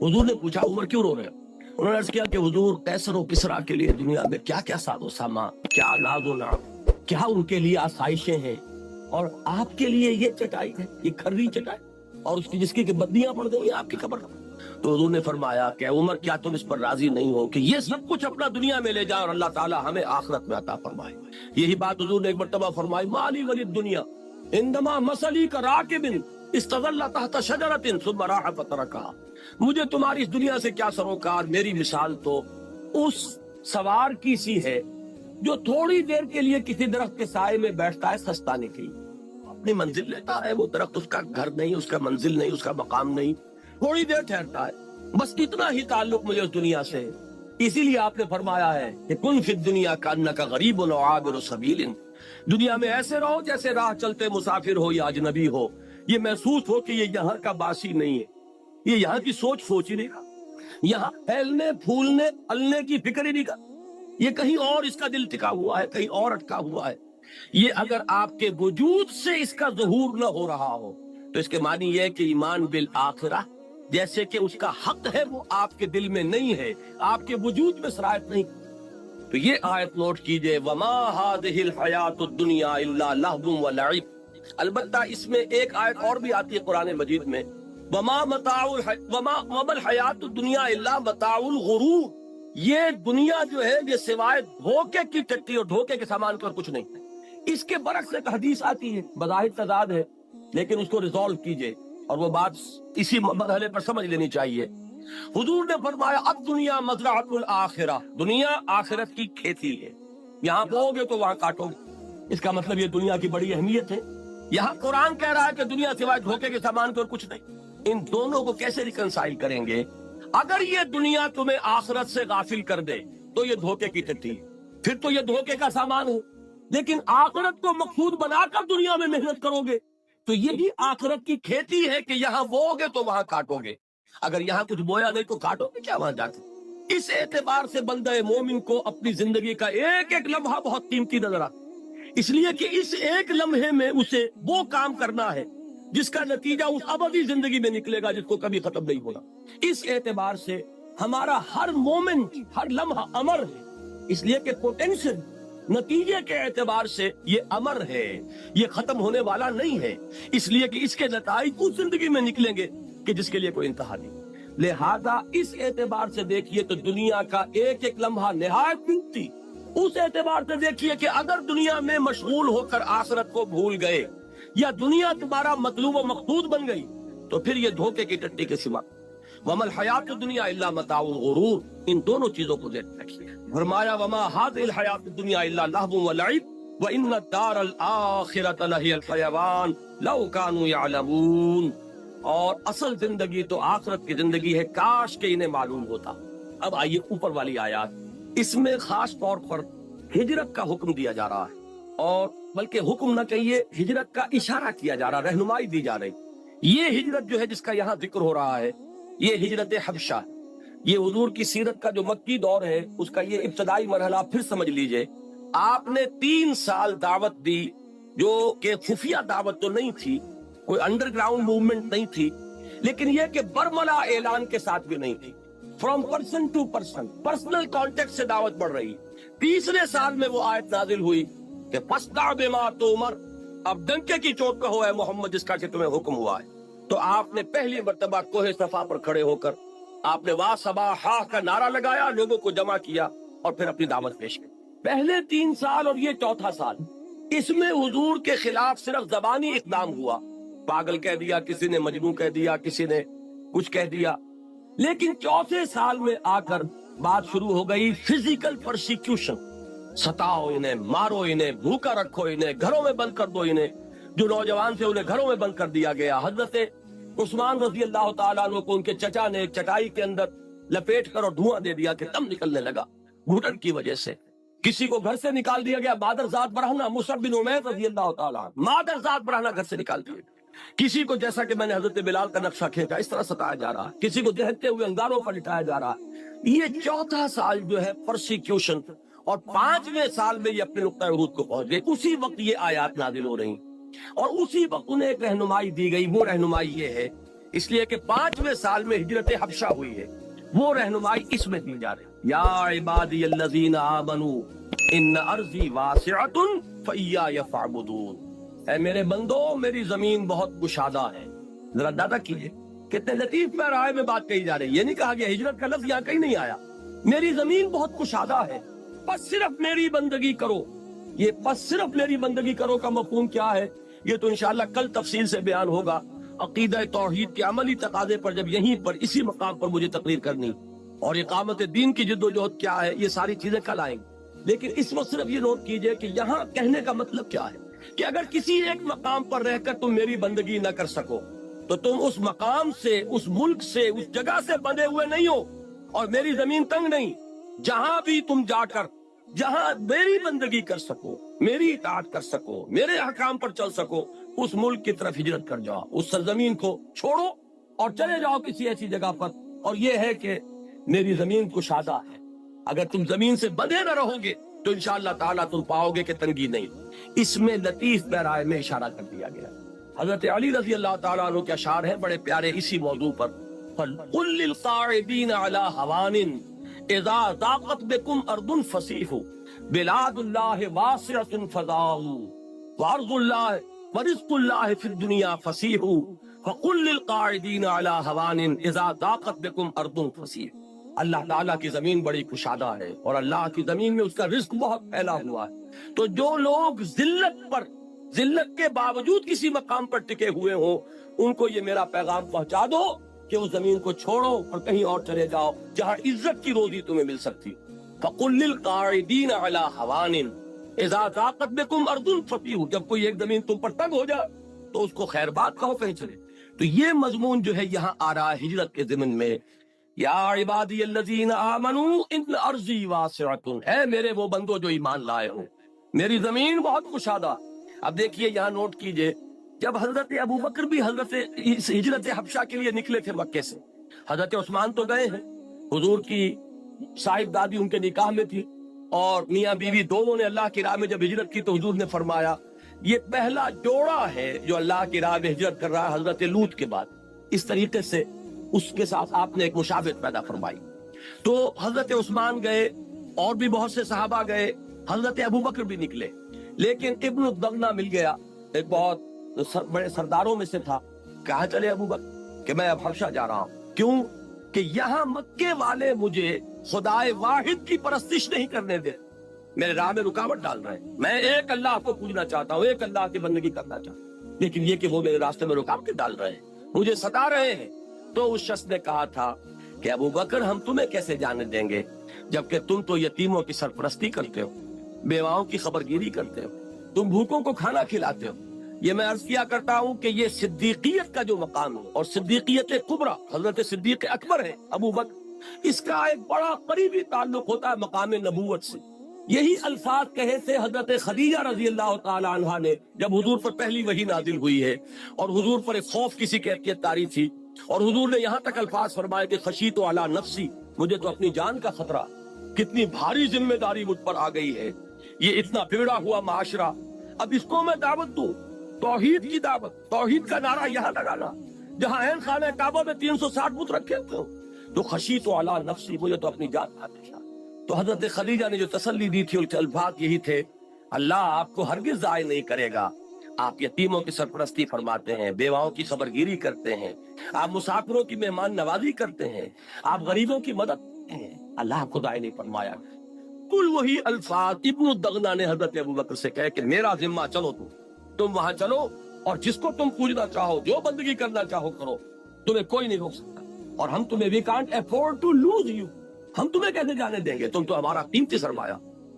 حضور نے پوچھا عمر کیوں رو رہے ہو؟ انہوں نے عرض کیا کہ حضور قیصر و کسریٰ کے لیے دنیا میں کیا کیا ساز و سامان، کیا ناز و نعم، کیا ان کے لیے آسائشیں ہیں، اور آپ کے لیے یہ چٹائی ہے، یہ کھری چٹائی، اور اس کی جس کی کہ بدیاں پڑ گئی آپ کی قبر پر۔ تو حضور نے فرمایا کہ عمر کیا تم اس پر راضی نہیں ہو کہ یہ سب کچھ اپنا دنیا میں لے جائے اور اللہ تعالیٰ ہمیں آخرت میں عطا فرمائے؟ یہی بات حضور نے ایک مرتبہ فرمائی، مالی ولی الدنیا انما مثلی کراکب استظل تحت شجرۃ ثم راح فترکها، مجھے تمہاری اس دنیا سے کیا سروکار، میری مثال تو اس سوار کی سی ہے جو تھوڑی دیر کے لیے کسی درخت کے سائے میں بیٹھتا ہے سستانے کے لیے، اپنی منزل لیتا ہے، وہ درخت اس کا گھر نہیں، اس کا منزل نہیں، اس کا مقام نہیں، تھوڑی دیر ٹھہرتا ہے، بس اتنا ہی تعلق مجھے اس دنیا سے۔ اسی لیے آپ نے فرمایا ہے کہ کن فی الدنیا کانک غریب و عابر سبیل، دنیا میں ایسے رہو جیسے راہ چلتے مسافر ہو یا اجنبی ہو، یہ محسوس ہو کہ یہ یہاں کا باسی نہیں ہے، یہ یہاں کی سوچ ہی نہیں کا، یہاں پھیلنے پھولنے پلنے کی فکر ہی نہیں کا، یہ کہیں اور اس کا دل ٹکا ہوا ہے، کہیں اور اٹکا ہوا ہے۔ یہ اگر آپ کے وجود سے اس کا ظہور نہ ہو رہا ہو تو اس کے معنی یہ ہے کہ ایمان بالآخرہ جیسے کہ اس کا حق ہے وہ آپ کے دل میں نہیں ہے، آپ کے وجود میں سرایت نہیں۔ تو یہ آیت نوٹ کیجئے، وَمَا هَذِهِ الْحَيَاةُ الدُّنْيَا إِلَّا لَهْوٌ وَلَعِبٌ۔ البتہ اس میں ایک آیت اور بھی آتی ہے قرآن مجید میں، وَمَا الْحَيَاةُ الدُّنْيَا إِلَّا مَتَاعُ الْغُرُورِ، یہ دنیا جو ہے یہ سوائے دھوکے کی ٹٹی اور دھوکے کے سامان کے اور کچھ نہیں۔ اس کے برعکس ایک حدیث آتی ہے، بظاہر تضاد ہے لیکن اس کو ریزالو کیجئے اور وہ بات اسی مرحلے پر سمجھ لینی چاہیے۔ حضور نے فرمایا اب دنیا مزرعۃ الآخرہ، دنیا آخرت کی کھیتی ہے، یہاں بو گے تو وہاں کاٹو گے۔ اس کا مطلب یہ دنیا کی بڑی اہمیت ہے۔ یہاں قرآن کہہ رہا ہے کہ دنیا سوائے دھوکے کے سامان کے اور کچھ نہیں۔ ان دونوں کو کیسے ریکنسائل کریں گے؟ اگر یہ دنیا تمہیں آخرت سے غافل کر دے تو یہ دھوکے کی ٹٹی ہے، پھر تو یہ دھوکے کا سامان ہے، لیکن آخرت کو مقصود بنا کر دنیا میں محنت کرو گے تو یہی آخرت کی کھیتی ہے کہ یہاں بو گے تو وہاں کاٹو گے، اگر یہاں کچھ بویا نہیں تو کاٹو گے کیا وہاں جا کے؟ اس اعتبار سے بندہ مومن کو اپنی زندگی کا ایک ایک لمحہ بہت قیمتی نظر آتا، اس لیے کہ اس ایک لمحے میں اسے وہ کام کرنا ہے جس کا نتیجہ اس ابدی زندگی میں نکلے گا جس کو کبھی ختم نہیں ہونا۔ اس اعتبار سے ہمارا ہر مومنٹ، ہر لمحہ امر ہے، اس لیے کہ پوٹینشل نتیجے کے اعتبار سے یہ امر ہے، یہ ختم ہونے والا نہیں ہے، اس لیے کہ اس کے نتائج اس زندگی میں نکلیں گے کہ جس کے لیے کوئی انتہا نہیں۔ لہذا اس اعتبار سے دیکھیے تو دنیا کا ایک ایک لمحہ نہایت قیمتی، اس اعتبار سے دیکھیے کہ اگر دنیا میں مشغول ہو کر آخرت کو بھول گئے یا دنیا تمہارا مطلوب و مقصود بن گئی تو پھر یہ دھوکے کی ٹٹی کے سوا۔ وَمَا الْحَيَاةُ الدُّنْيَا إِلَّا مَتَاعُ الْغُرُورِ، ان دونوں چیزوں کو ذہن رکھیے۔ فرمایا وَمَا هَذِهِ الْحَيَاةُ الدُّنْيَا إِلَّا لَهْوٌ وَلَعِبٌ وَإِنَّ الدَّارَ الْآخِرَةَ لَهِيَ الْحَيَوَانُ لَوْ كَانُوا يَعْلَمُونَ، اور اصل زندگی تو آخرت کی زندگی ہے، کاش کہ انہیں معلوم ہوتا۔ اب آئیے اوپر والی آیات، اس میں خاص طور پر ہجرت کا حکم دیا جا رہا ہے، اور بلکہ حکم نہ کہیے ہجرت کا اشارہ کیا جا رہا، رہنمائی دی جا رہی۔ یہ ہجرت جو ہے جس کا یہاں ذکر ہو رہا ہے یہ ہجرت حبشہ، یہ حضور کی سیرت کا جو مکی دور ہے اس کا یہ ابتدائی مرحلہ پھر سمجھ لیجئے۔ آپ نے 3 سال دعوت دی، جو کہ خفیہ دعوت تو نہیں تھی، کوئی انڈر گراؤنڈ موومنٹ نہیں تھی، لیکن یہ کہ برملا اعلان کے ساتھ بھی نہیں تھی، from person to person, personal contact سے دعوت بڑھ رہی۔ تیسرے سال میں وہ آیت نازل ہوئی کہ فَاسْدَعْ بِمَا تُؤْمَرُ، اب ڈنکے کی چوٹ پہ ہو اے محمد جس کا کہ تمہیں حکم ہوا ہے۔ تو آپ نے پہلی مرتبہ کوہ صفا پر کھڑے ہو کر آپ نے وا صبا ہا کا نعرہ لگایا، لوگوں کو جمع کیا اور پھر اپنی دعوت پیش کی۔ پہلے 3 سال اور یہ چوتھا سال، اس میں حضور کے خلاف صرف زبانی اقدام ہوا، پاگل کہہ دیا کسی نے، مجنون کہہ دیا کسی نے، کچھ کہہ دیا، لیکن چوتھے سال میں آ کر بات شروع ہو گئی فزیکل پرسیکیوشن، ستاؤ انہیں، مارو انہیں، بھوکا رکھو انہیں، گھروں میں بند کر دو انہیں۔ جو نوجوان تھے انہیں گھروں میں بند کر دیا گیا۔ حضرت عثمان رضی اللہ تعالیٰ عنہ کو ان کے چچا نے ایک چٹائی کے اندر لپیٹ کر اور دھواں دے دیا کہ دم نکلنے لگا گھٹن کی وجہ سے۔ کسی کو گھر سے نکال دیا گیا، مادر ذات برہنہ مصعب بن عمیر رضی اللہ تعالیٰ عنہ، مادر ذات برہنہ گھر سے نکال دیا۔ کسی کو جیسا کہ میں نے حضرت بلال کا نقشہ کھینچا اس طرح ستایا جا رہا ہے، کسی کو دہتے ہوئے انگاروں پر لٹایا جا رہا ہے۔ یہ چوتھا سال جو ہے پرسیکیوشن، اور 5ویں سال میں یہ اپنے نقطۂ عروج کو پہنچ گئے۔ اسی وقت یہ آیات نازل ہو رہی اور اسی وقت انہیں ایک رہنمائی دی گئی۔ وہ رہنمائی یہ ہے اس لیے کہ 5ویں سال میں ہجرت حبشہ ہوئی ہے، وہ رہنمائی اس میں دی جا رہی ہے۔ یا عبادی الذین آمنوا ان ارضی واسعۃ فایای فاعبدون، اے میرے بندو میری زمین بہت گشادہ ہے۔ ذرا اندازہ کیجئے کتنے لطیف پیرائے میں بات کہی جا رہی ہے۔ یہ نہیں کہا گیا ہجرت کا لفظ یہاں کہیں نہیں آیا، میری زمین بہت گشادہ ہے، بس صرف میری بندگی کرو۔ یہ بس صرف میری بندگی کرو کا مفہوم کیا ہے، یہ تو انشاءاللہ کل تفصیل سے بیان ہوگا۔ عقیدہ توحید کے عملی تقاضے پر جب یہیں پر اسی مقام پر مجھے تقریر کرنی، اور اقامت دین کی جد و جہد کیا ہے، یہ ساری چیزیں کل آئیں گی۔ لیکن اس وقت صرف یہ نوٹ کیجئے کہ یہاں کہنے کا مطلب کیا ہے کہ اگر کسی ایک مقام پر رہ کر تم میری بندگی نہ کر سکو تو تم اس مقام سے، اس ملک سے، اس جگہ سے بندھے ہوئے نہیں ہو، اور میری زمین تنگ نہیں۔ جہاں بھی تم جا کر جہاں میری بندگی کر سکو، میری اطاعت کر سکو، میرے احکام پر چل سکو، اس ملک کی طرف ہجرت کر جاؤ، اس سرزمین کو چھوڑو اور چلے جاؤ کسی ایسی جگہ پر۔ اور یہ ہے کہ میری زمین کشادہ ہے، اگر تم زمین سے بندھے نہ رہو گے تو انشاءاللہ تعالیٰ تم پاؤ گے کہ تنگی نہیں۔ اس میں لطیف پیرائے میں اشارہ کر دیا گیا۔ حضرت علی رضی اللہ تعالیٰ عنہ کے اشعار ہیں بڑے پیارے اسی موضوع پر۔ قُلْ لِلْقَاعِدِينَ عَلَىٰ هَوَانٍ اِذَا ضَاقَتْ بِكُمْ أَرْضٌ فَسِيحُوا بِلَادُ اللَّهِ وَاسِعَةٌ فَضَاءُوا وَأَرْضُ اللَّهِ وَرِزْقُ اللَّهِ فِي الدُّنْيَا فَسِيحُوا فَقُلْ لِلْقَاعِدِينَ عَلَىٰ هَوَانٍ إِذَا ضَاقَتْ بِكُمْ أَرْضٌ فَسِيحُوا۔ اللہ تعالیٰ کی زمین بڑی کشادہ ہے اور اللہ کی زمین میں اس کا رزق بہت پھیلا ہوا ہے، تو جو لوگ ذلت کے باوجود کسی مقام پر ٹکے ہوئے ہوں ان کو یہ میرا پیغام پہنچا دو کہ اس زمین کو چھوڑو اور کہیں اور چلے جاؤ جہاں عزت کی روزی تمہیں مل سکتی۔ فَقُلْ لِلْقَاعِدِينَ عَلَىٰ هَوَانٍ إِذَا ضَاقَتْ بِكُمْ أَرْضٌ فَسِيحُوا، جب کوئی ایک زمین تم پر تنگ ہو جائے تو اس کو خیر بات کہو، کہیں چلے۔ تو یہ مضمون جو ہے یہاں آ رہا ہے ہجرت کے ضمن میں۔ یا عبادی الذین آمنوا ان ارضی واسعۃ، اے میرے وہ بندو جو ایمان لائے ہو، میری زمین بہت کشادہ۔ اب دیکھیے یہاں نوٹ کیجئے، جب حضرت ابو بکر بھی حضرت ہجرت حبشہ کے لیے نکلے تھے مکے سے، حضرت عثمان تو گئے ہیں، حضور کی صاحب دادی ان کے نکاح میں تھی، اور میاں بیوی دونوں نے اللہ کی راہ میں جب ہجرت کی تو حضور نے فرمایا یہ پہلا جوڑا ہے جو اللہ کی راہ میں ہجرت کر رہا ہے حضرت لوط کے بعد۔ اس طریقے سے اس کے ساتھ آپ نے ایک مشابہت پیدا فرمائی۔ تو حضرت عثمان گئے اور بھی بہت سے صحابہ گئے، حضرت ابو بکر بھی نکلے، لیکن ابن الدغنہ مل گیا، ایک بہت بڑے سرداروں میں سے تھا۔ کہاں چلے ابو بکر کہ میں اب حبشہ جا رہا ہوں، کیوں کہ یہاں مکے والے مجھے خدائے واحد کی پرستش نہیں کرنے دے، میرے راہ میں رکاوٹ ڈال رہے ہیں۔ میں ایک اللہ کو پوجنا چاہتا ہوں، ایک اللہ کی بندگی کرنا چاہتا ہوں، لیکن یہ کہ وہ میرے راستے میں رکاوٹیں ڈال رہے ہیں، مجھے ستا رہے ہیں۔ تو اس شخص نے کہا تھا کہ ابو بکر ہم تمہیں کیسے جانے دیں گے جبکہ تم تو یتیموں کی سرپرستی کرتے ہو، بیواؤں کی خبرگیری کرتے ہو، تم بھوکوں کو کھانا کھلاتے ہو۔ یہ میں عرض کیا کرتا ہوں کہ یہ صدیقیت کا جو مقام ہے، اور صدیقیت کبریٰ حضرت صدیق اکبر ہے ابو بکر، اس کا ایک بڑا قریبی تعلق ہوتا ہے مقام نبوت سے۔ یہی الفاظ کہے تھے حضرت خدیجہ رضی اللہ تعالی عنہا نے جب حضور پر پہلی وحی نازل ہوئی ہے اور حضور پر ایک خوف کسی کیفیت طاری تھی، اور حضور نے یہاں تک الفاظ فرمائے کہ خشیت علی نفسی، مجھے تو اپنی جان کا خطرہ، کتنی بھاری ذمہ داری مجھ پر آ گئی ہے، یہ اتنا بگڑا ہوا معاشرہ، اب اس کو میں دعوت دوں، توحید کی دعوت، توحید کا نعرہ یہاں لگانا جہاں عین خانہ کعبہ میں 360 بت رکھے ہوئے، تو خشیت علی نفسی، مجھے تو اپنی جان کا خطرہ۔ تو حضرت خدیجہ نے جو تسلی دی تھی ان کے الفاظ یہی تھے، اللہ آپ کو ہرگز ضائع نہیں کرے گا، آپ یتیموں کی سرپرستی فرماتے ہیں، بیواؤں کی خبرگیری کرتے ہیں، آپ مسافروں کی مہمان نوازی کرتے ہیں، آپ غریبوں کی مدد کرتے ہیں، اللہ آپ کو ضائع نہیں فرمایا۔ کل وہی الفاظ ابن الدغنہ نے حضرت ابو بکر سے کہے کہ میرا ذمہ، چلو تم وہاں چلو اور جس کو تم پوجنا چاہو، جو بندگی کرنا چاہو کرو، تمہیں کوئی نہیں روک سکتا، اور ہم تمہیں we can't afford to lose you، ہم تمہیں کیسے جانے دیں گے، تم تو ہمارا قیمتی سرمایہ۔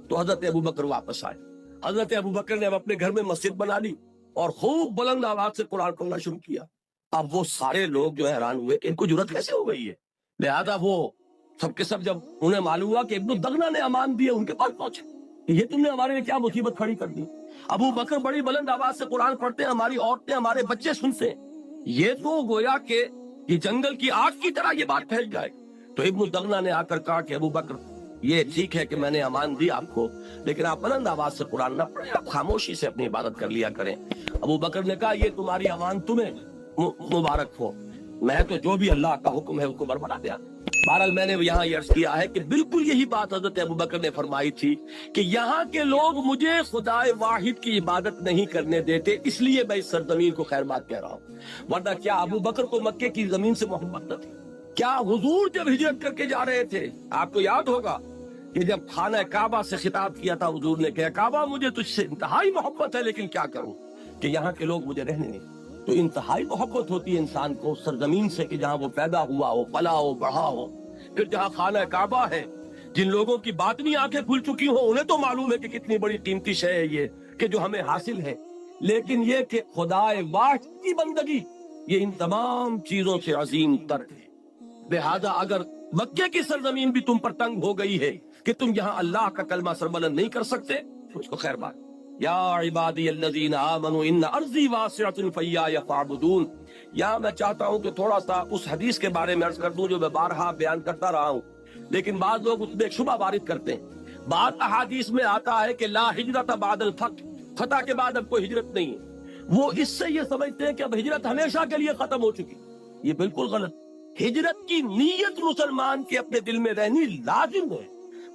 تو حضرت ابو بکر واپس آئے، حضرت ابو بکر نے اب اپنے گھر میں مسجد بنا لی اور خوب بلند آواز سے قرآن پڑھنا شروع کیا۔ اب وہ سارے لوگ جو حیران ہوئے کہ ان کو جرأت کیسے ہو گئی ہے، لہذا وہ سب کے سب جب انہیں معلوم ہوا کہ ابن الدغنہ نے امان دیے، ان کے پاس پہنچے کہ یہ تم نے ہمارے لیے کیا مصیبت کھڑی کر دی، ابو بکر بڑی بلند آواز سے قرآن پڑھتے ہیں، ہماری عورتیں ہمارے بچے سنتے ہیں، یہ تو گویا کہ یہ جنگل کی آگ کی طرح یہ بات پھیل جائے۔ تو ابن الدغنہ نے آ کر کہا کہ ابو بکر یہ ٹھیک ہے کہ میں نے امان دی آپ کو، لیکن آپ بلند آواز سے قرآن نہ پڑھیں، آپ خاموشی سے اپنی عبادت کر لیا کریں۔ ابو بکر نے کہا یہ تمہاری امان تمہیں مبارک ہو، میں تو جو بھی اللہ کا حکم ہے اس کو بربنا دیا۔ بہرحال میں نے یہاں یہ عرض کیا ہے کہ بالکل یہی بات حضرت ابوبکر نے فرمائی تھی کہ یہاں کے لوگ مجھے خدا واحد کی عبادت نہیں کرنے دیتے، اس لیے میں اس سرزمین کو خیر بات کہہ رہا ہوں۔ ورنہ کیا ابوبکر کو مکے کی زمین سے محبت نہ تھی؟ کیا حضور جب ہجرت کر کے جا رہے تھے، آپ کو یاد ہوگا کہ جب خانہ کعبہ سے خطاب کیا تھا حضور نے کہا کعبہ مجھے تجھ سے انتہائی محبت ہے، لیکن کیا کروں کہ یہاں کے لوگ مجھے رہنے نہیں۔ تو انتہائی محبت ہوتی ہے انسان کو سرزمین سے کہ جہاں وہ پیدا ہوا ہو، پلا ہو، بڑھا ہو۔ پھر جہاں خانہ کعبہ ہے، جن لوگوں کی باطنی آنکھیں کھل چکی ہوں انہیں تو معلوم ہے کہ کتنی بڑی قیمتی شے ہے یہ کہ جو ہمیں حاصل ہے، لیکن یہ کہ خدا واحد کی بندگی یہ ان تمام چیزوں سے عظیم تر ہے۔ لہذا اگر مکے کی سرزمین بھی تم پر تنگ ہو گئی ہے کہ تم یہاں اللہ کا کلمہ سربلند نہیں کر سکتے تو اس کو خیر بات۔ یا عبادی الذین آمنوا ان ارضی واسعۃ فایایا فاعبدون۔ یہاں میں چاہتا ہوں کہ تھوڑا سا اس حدیث کے بارے میں عرض کر دوں جو میں بارہا بیان کرتا رہا ہوں، لیکن بعض لوگ اس میں ایک شبہ وارد کرتے ہیں۔ بعض احادیث میں آتا ہے کہ لا ہجرت بعد الفتح، فتح کے بعد اب کوئی ہجرت نہیں ہے۔ وہ اس سے یہ سمجھتے ہیں کہ اب ہجرت ہمیشہ کے لیے ختم ہو چکی۔ یہ بالکل غلط۔ ہجرت کی نیت مسلمان کے اپنے دل میں رہنی لازم ہے،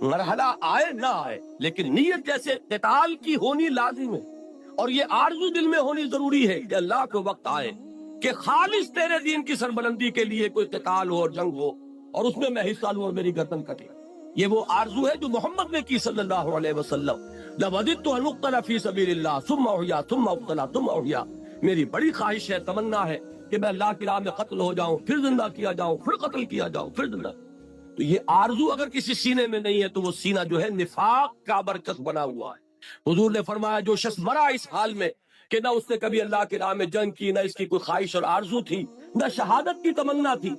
مرحلہ آئے نہ آئے، لیکن نیت جیسے قتال کی ہونی لازم ہے، اور یہ آرزو دل میں ہونی ضروری ہے کہ اللہ کو وقت آئے کہ خالص تیرے دین کی سربلندی کے لیے کوئی قتال ہو اور جنگ ہو اور اس میں حصہ لوں اور میری گردن کٹے۔ یہ وہ آرزو ہے جو محمد نے کی صلی اللہ علیہ وسلم۔ لَوَدِدتُّ أَنْ أُقْتَلَ فِي سَبِيلِ اللَّهِ ثُمَّ أُحْيَا ثُمَّ أُقْتَلَ ثُمَّ أُحْيَا۔ میری بڑی خواہش ہے، تمنا ہے کہ میں اللہ کی راہ میں قتل ہو جاؤں، پھر زندہ کیا جاؤں، پھر قتل کیا جاؤں، پھر زندہ۔ تو یہ آرزو اگر کسی سینے میں نہیں ہے تو وہ سینہ جو ہے نفاق کا برکت بنا ہوا ہے۔ حضور نے فرمایا جو شخص مرا اس حال میں کہ نہ اس نے کبھی اللہ کی راہ میں جنگ کی، نہ اس کی کوئی خواہش اور آرزو تھی، نہ شہادت کی تمنا تھی،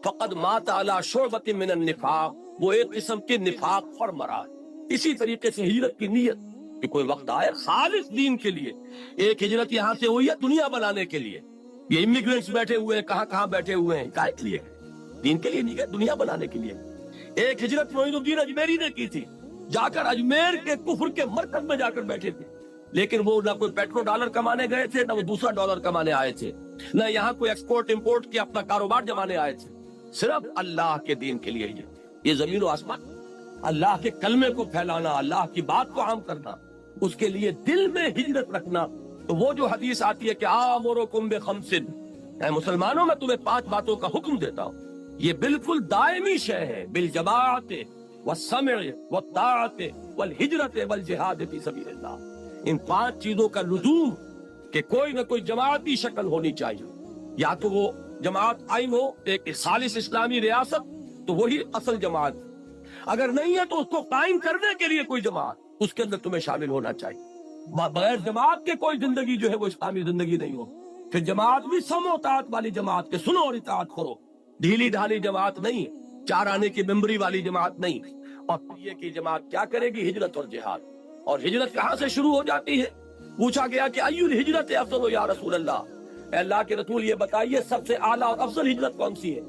فقد مات علی شعبۃ من النفاق، وہ ایک قسم کے نفاق پر مرا ہے۔ اسی طریقے سے ہجرت کی نیت کہ کوئی وقت آئے خالص دین کے لیے۔ ایک ہجرت یہاں سے ہوئی ہے دنیا بنانے کے لیے، یہ امیگرینٹس بیٹھے ہوئے ہیں کہاں کہاں بیٹھے ہوئے ہیں، کائے کے لیے؟ دین کے لیے نہیں گئے، دنیا بنانے کے لیے۔ ایک ہجرت معین الدین اجمیری نے کی تھی، جا کر اجمیر کے کفر کے مرکز میں جا کر بیٹھے تھے، لیکن وہ نہ کوئی پیٹرو ڈالر کمانے گئے تھے، نہ وہ دوسرا ڈالر کمانے آئے تھے، نہ یہاں کوئی ایکسپورٹ امپورٹ کے اپنا کاروبار جمانے آئے تھے، صرف اللہ کے دین کے لیے۔ یہ زمین و آسمان، اللہ کے کلمے کو پھیلانا، اللہ کی بات کو عام کرنا، اس کے لیے دل میں ہجرت رکھنا۔ تو وہ جو حدیث آتی ہے کہ آمرکم بخمس، اے مسلمانوں میں تمہیں 5 باتوں کا حکم دیتا ہوں، یہ بالکل دائمی شے ہے، بالجماعت والسمع والطاعت والہجرت والجہاد فی سبیل اللہ۔ ان 5 چیزوں کا لزوم کہ کوئی نہ کوئی جماعتی شکل ہونی چاہیے، یا تو وہ جماعت قائم ہو ایک خالص اسلامی ریاست تو وہی اصل جماعت، اگر نہیں ہے تو اس کو قائم کرنے کے لیے کوئی جماعت، اس کے اندر تمہیں شامل ہونا چاہیے۔ بغیر جماعت کے کوئی زندگی جو ہے وہ اسلامی زندگی نہیں ہو۔ پھر جماعت بھی سمع و اطاعت والی جماعت کے سنو اور اطاعت کرو، ڈھیلی ڈھالی جماعت نہیں، 4 آنے کی ممبری والی جماعت نہیں۔ اور پھر یہ کہ جماعت کیا کرے گی؟ ہجرت اور جہاد۔ اور ہجرت کہاں سے شروع ہو جاتی ہے؟ پوچھا گیا کہ ایو الہجرت افضل یا رسول اللہ، اے اللہ کے رسول یہ بتائیے سب سے اعلیٰ اور افضل ہجرت کون سی ہے؟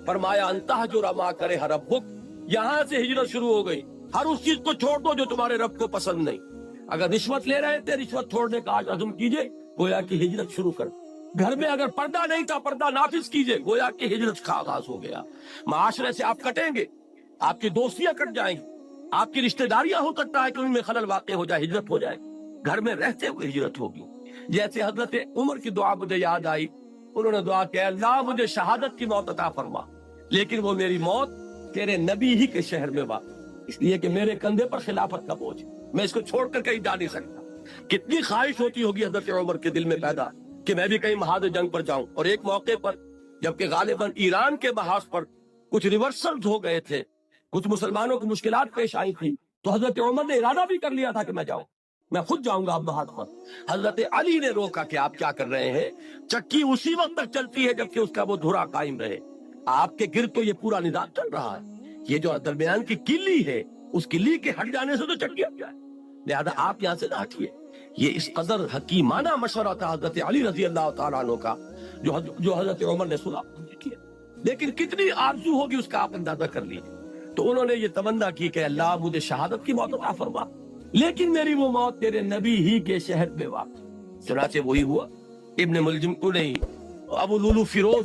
فرمایا ان تہجر ما کرہ ربک، یہاں سے ہجرت شروع ہو گئی۔ ہر اس چیز کو چھوڑ دو جو تمہارے رب کو پسند نہیں۔ اگر رشوت لے رہے تھے، رشوت چھوڑنے کا آج عزم کیجئے، گویا کہ ہجرت شروع کر۔ گھر میں اگر پردہ نہیں تھا، پردہ نافذ کیجئے، گویا کہ ہجرت کا آغاز ہو گیا۔ معاشرے سے آپ کٹیں گے، آپ کی دوستیاں کٹ جائیں گی، آپ کی رشتہ داریاں ہو سکتا ہے کہ ان میں خلل واقع ہو جائے، ہجرت ہو جائے۔ گھر میں رہتے ہوئے ہجرت ہوگی۔ جیسے حضرت عمر کی دعا مجھے یاد آئی، انہوں نے دعا کہ اللہ مجھے شہادت کی موت عطا فرما، لیکن وہ میری موت تیرے نبی ہی کے شہر میں واقع، اس لیے کہ میرے کندھے پر خلافت کا بوجھ، میں اس کو چھوڑ کر کہیں جا نہیں سکتا۔ کتنی خواہش ہوتی ہوگی حضرت عمر کے دل میں پیدا کہ میں بھی کہیں محاذ جنگ پر جاؤں۔ اور ایک موقع پر جبکہ غالباً ایران کے محاذ پر کچھ ریورسلز ہو گئے تھے، کچھ مسلمانوں کی مشکلات پیش آئی تھی، تو حضرت عمر نے ارادہ بھی کر لیا تھا کہ میں جاؤں، میں خود جاؤں گا اب محاذ پر۔ حضرت علی نے روکا کہ آپ کیا کر رہے ہیں؟ چکی اسی وقت تک چلتی ہے جبکہ اس کا وہ دھرا قائم رہے، آپ کے گرد تو یہ پورا نظام چل رہا ہے، یہ جو درمیان کی کلی ہے اس کلی کے ہٹ جانے سے تو چکی ہٹ جائے، لہذا آپ یہاں سے نہ ہٹیے۔ یہ اس قدر حکیمانہ مشورہ تھا حضرت علی رضی اللہ تعالیٰ عنہ کا جو حضرت عمر نے سنا کیا، لیکن کتنی آرزو ہوگی اس کا آپ اندازہ کر لیجیے۔ تو انہوں نے یہ تمنا کی کہ اللہ مجھے شہادت کی موت عطا فرما، لیکن میری وہ موت تیرے نبی ہی کے شہر میں واقع۔ چنانچہ وہی ہوا۔ ابن ملجم کو نہیں، ابو لولو فیروز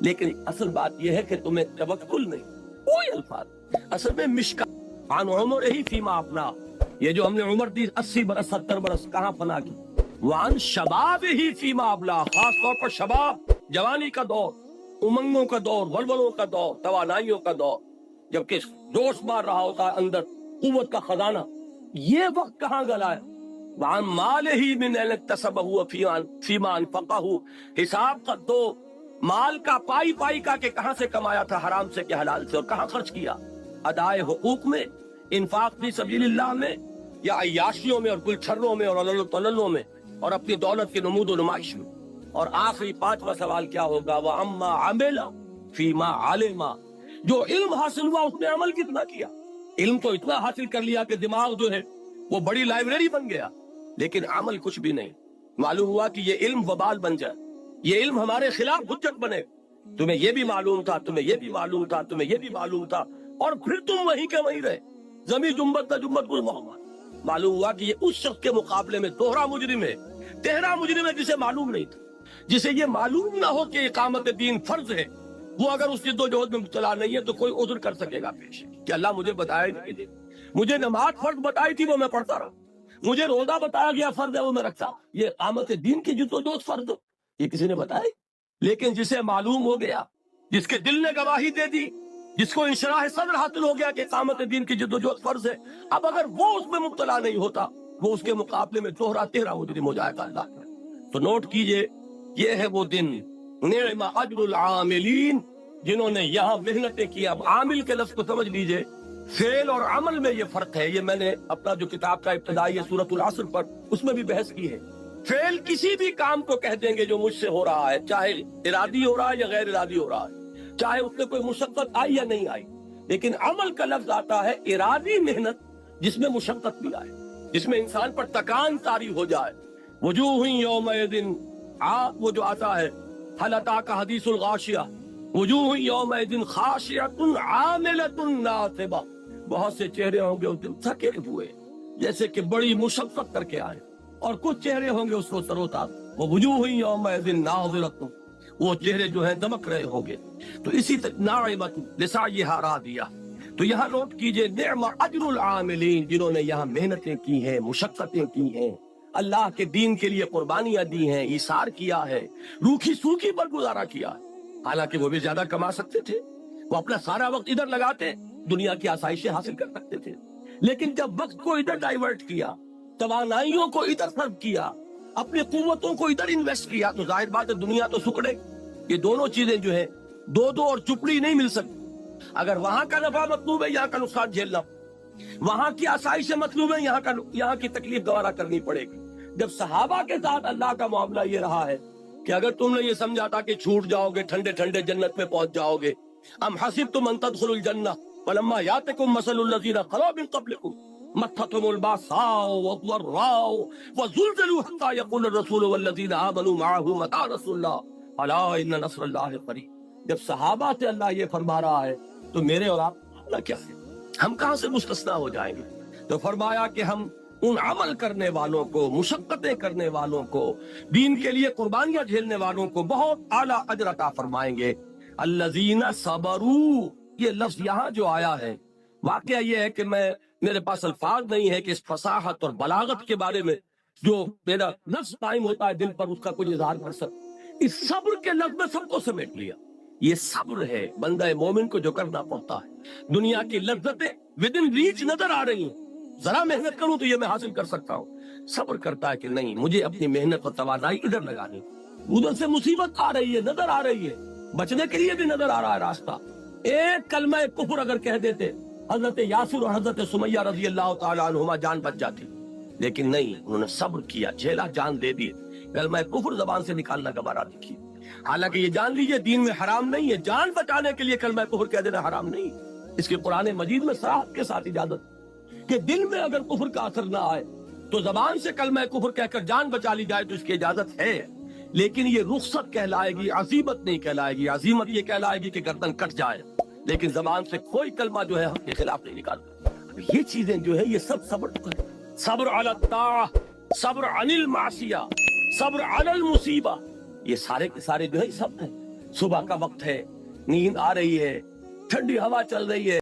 لیکن اصل بات یہ ہے کہ تمہیں توکل نہیں، کوئی الفاظ اصل میں مشکا عن عمر ہی فیما اپنا، یہ جو ہم نے عمر دی 80 برس 70 برس کہاں فنا کی، وعن شباب ہی فیما ابلا، خاص طور پر شباب، جوانی کا دور، امنگوں کا دور، ولولوں کا دور، توانائیوں کا دور، جبکہ جوش مار رہا ہوتا ہے اندر قوت کا خزانہ، یہ وقت کہاں گلا ہے؟ وعن مال ہی من این اکتسبہ فیما انفقہ، حساب کا دو مال کا پائی پائی کا کہ کہاں سے کمایا تھا، حرام سے کہ حلال سے، اور کہاں خرچ کیا، ادائے حقوق میں، انفاق فی سبیل اللہ میں، یا عیاشیوں میں اور گلچھروں میں اور علل و تللوں میں، اور اپنی دولت کی نمود و نمائش میں۔ اور آخری پانچواں سوال کیا ہوگا؟ وَأَمَّا عَمِلَ فِيمَا عَلِمَ، جو علم حاصل ہوا اس نے عمل کتنا کیا؟ علم تو اتنا حاصل کر لیا کہ دماغ جو ہے وہ بڑی لائبریری بن گیا، لیکن عمل کچھ بھی نہیں۔ معلوم ہوا کہ یہ علم وبال بن جائے، یہ علم ہمارے خلاف حجت بنے، تمہیں یہ بھی معلوم تھا، تمہیں یہ بھی معلوم تھا، تمہیں یہ بھی معلوم تھا، اور پھر تم وہیں کے وہیں رہے، زمین جنبت نہ جنبت گل محمد۔ معلوم ہوا کہ یہ اس شخص کے مقابلے میں دوہرا مجرم ہے، تہرا مجرم ہے، جسے معلوم نہیں تھا، جسے یہ معلوم نہ ہو کہ اقامت دین فرض ہے، وہ اگر اس جد و جہد میں مبتلا نہیں ہے تو کوئی عذر کر سکے گا پیش کہ اللہ مجھے بتایا نہیں، مجھے نماز فرض بتائی تھی وہ میں پڑھتا رہا، مجھے روزہ بتایا گیا فرض ہے وہ میں رکھتا، یہ اقامت دین کی جد و جہد فرض یہ کسی نے بتایا؟ لیکن جسے معلوم ہو گیا، جس کے دل نے گواہی دے دی، جس کو انشراح صدر حاصل ہو گیا کہ اقامت دین کی جد و جہد فرض ہے، اب اگر وہ اس میں مبتلا نہیں ہوتا، وہ اس کے مقابلے میں دوہرا تہرا مجرم ہو جائے گا اللہ کا۔ تو نوٹ کیجئے، یہ ہے وہ دن، نعم اجر العاملین، جنہوں نے یہاں محنتیں کی۔ اب عامل کے لفظ کو سمجھ لیجئے، فعل اور عمل میں یہ فرق ہے، یہ میں نے اپنا جو کتاب کا ابتدائی ہے سورۃ العصر پر، اس میں بھی بحث کی ہے۔ فعل کسی بھی کام کو کہہ دیں گے جو مجھ سے ہو رہا ہے، چاہے ارادی ہو رہا ہے یا غیر ارادی ہو رہا ہے، چاہے اس میں کوئی مشقت آئی یا نہیں آئی، لیکن عمل کا لفظ آتا ہے ارادی محنت جس میں مشقت بھی آئے، جس میں انسان پر تکان طاری ہو جائے۔ وجوہ یومئذ، وہ جو آتا ہے هل اتاک حدیث الغاشیہ، وجوہ یومئذ خاشعۃ عاملۃ ناصبہ، بہت سے چہرے ہوں گے اس دن تھکے ہوئے جیسے کہ بڑی مشقت کر کے آئے، اور کچھ چہرے ہوں گے اس کو تر و تازہ، وجوہ یومئذ ناظرۃ، وہ چہرے جو ہیں دمک رہے ہوں گے۔ تو اسی طرح ناعمۃ لسعیہا راضیہ، تو یہاں نوٹ کیجئے نعم اجر العاملین، جنہوں نے یہاں محنتیں کی ہیں، مشقتیں کی ہیں، اللہ کے دین کے لیے قربانیاں دی ہیں، ایثار کیا ہے، روکھی سوکھی پر گزارا کیا ہے۔ حالانکہ وہ بھی زیادہ کما سکتے تھے، وہ اپنا سارا وقت ادھر لگاتے، دنیا کی آسائشیں حاصل کر سکتے تھے، لیکن جب وقت کو ادھر ڈائیورٹ کیا، توانائیوں کو ادھر صرف کیا، اپنی قوتوں کو ادھر انویسٹ کیا، تو ظاہر بات ہے دنیا تو سکڑے۔ یہ دونوں چیزیں جو ہیں دو دو اور چپڑی نہیں مل سکتی، اگر وہاں کا نفع مطلوب ہے یہاں کا نقصان جھیلنا، وہاں کی آسائشیں مطلوب ہے یہاں کی تکلیف گوارا کرنی پڑے گی۔ جب صحابہ کے ساتھ اللہ کا معاملہ یہ رہا ہے کہ اگر تم نے یہ سمجھا تھا کہ چھوٹ جاؤ گے، ٹھنڈے ٹھنڈے جنت میں پہنچ جاؤ گے، ام حسبتم ان تدخلوا الجنہ ولما یاتکم مثل الذین خلوا من قبلکم مستهم الباساء والضراء وزلزلوا حتى يقول الرسول والذین آمنوا معه متى نصر اللہ الا ان نصر اللہ قریب۔ جب صحابہ سے اللہ یہ فرما رہا ہے تو میرے اور آپ کا کیا ہے؟ ہم کہاں سے مستثنا ہو جائیں گے؟ تو فرمایا کہ ہم ان عمل کرنے والوں کو، مشقتیں کرنے والوں کو، دین کے لیے قربانیاں جھیلنے والوں کو بہت اعلیٰ اجر عطا فرمائیں گے۔ الذین صبروا، یہ لفظ یہاں جو آیا ہے، واقعہ یہ ہے کہ میرے پاس الفاظ نہیں ہے کہ اس فصاحت اور بلاغت کے بارے میں جو میرا نفس قائم ہوتا ہے دل پر اس کا کچھ اظہار کر سکتا۔ اس صبر کے لفظ میں سب کو سمیٹ لیا۔ یہ صبر ہے بندہ مومن کو جو کرنا پڑتا ہے۔ دنیا کی لذتیں ود ان ریچ نظر آ رہی ہیں، ذرا محنت کروں تو یہ میں حاصل کر سکتا ہوں، صبر کرتا ہے کہ نہیں، مجھے اپنی محنت اور توانائی ادھر لگانی، ادھر سے مصیبت آ رہی ہے، نظر آ رہی ہے، بچنے کے لیے بھی نظر آ رہا ہے راستہ۔ ایک کلمہ کفر اگر کہہ دیتے حضرت یاسر اور حضرت سمیہ رضی اللہ تعالیٰ عنہما جان بچ جاتی، لیکن نہیں، انہوں نے صبر کیا، جھیلا، جان دے دی، کلمہ کفر زبان سے نکالنا گوارا نہیں۔ حالانکہ یہ جان لیجئے دین میں حرام نہیں ہے، جان بچانے کے لیے کلمہ کفر کہہ دینا حرام نہیں، اس کی قرآن مجید میں صراحت کے ساتھ اجازت کہ دل میں اگر کفر کا اثر نہ آئے تو زبان سے کلمہ کفر کہہ کر جان بچا لی جائے تو اس کی اجازت ہے، لیکن یہ رخصت کہلائے گی، عزیمت نہیں کہلائے گی۔ عزیمت یہ کہلائے گی کہ گردن کٹ جائے، لیکن زبان سے کوئی کلمہ جو ہے حق کے خلاف نہیں نکالتا۔ یہ چیزیں جو ہے یہ سب صبر ہے، صبر علی الطاعہ، صبر عن المعصیہ، صبر علی المصیبہ، یہ سارے کے سارے جو ہے سب ہیں۔ صبح کا وقت ہے، نیند آ رہی ہے، ٹھنڈی ہوا چل رہی ہے.